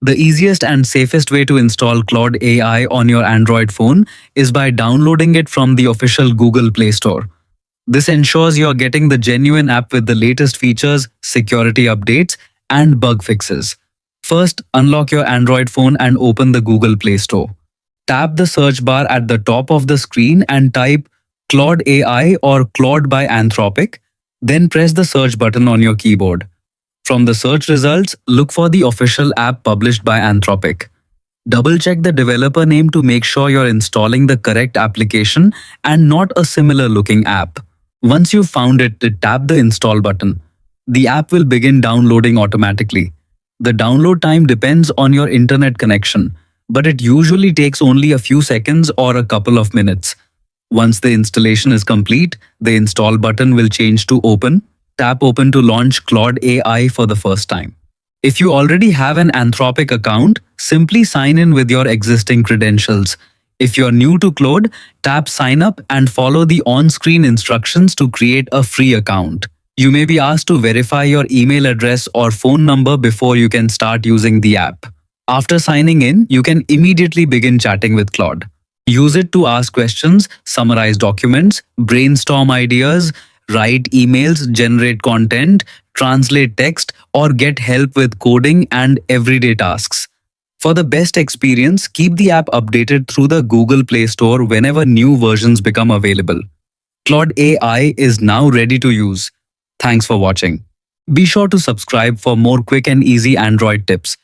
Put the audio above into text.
The easiest and safest way to install Claude AI on your Android phone is by downloading it from the official Google Play Store. This ensures you're getting the genuine app with the latest features, security updates, and bug fixes. First, unlock your Android phone and open the Google Play Store. Tap the search bar at the top of the screen and type Claude AI or Claude by Anthropic. Then press the search button on your keyboard. From the search results, look for the official app published by Anthropic. Double check the developer name to make sure you're installing the correct application and not a similar looking app. Once you've found it, tap the install button. The app will begin downloading automatically. The download time depends on your internet connection, but it usually takes only a few seconds or a couple of minutes. Once the installation is complete, the install button will change to open. Tap open to launch Claude AI for the first time. If you already have an Anthropic account, simply sign in with your existing credentials. If you're new to Claude, tap sign up and follow the on-screen instructions to create a free account. You may be asked to verify your email address or phone number before you can start using the app. After signing in, you can immediately begin chatting with Claude. Use it to ask questions, summarize documents, brainstorm ideas, write emails, generate content, translate text, or get help with coding and everyday tasks. For the best experience, keep the app updated through the Google Play Store whenever new versions become available. Claude AI is now ready to use. Thanks for watching. Be sure to subscribe for more quick and easy Android tips.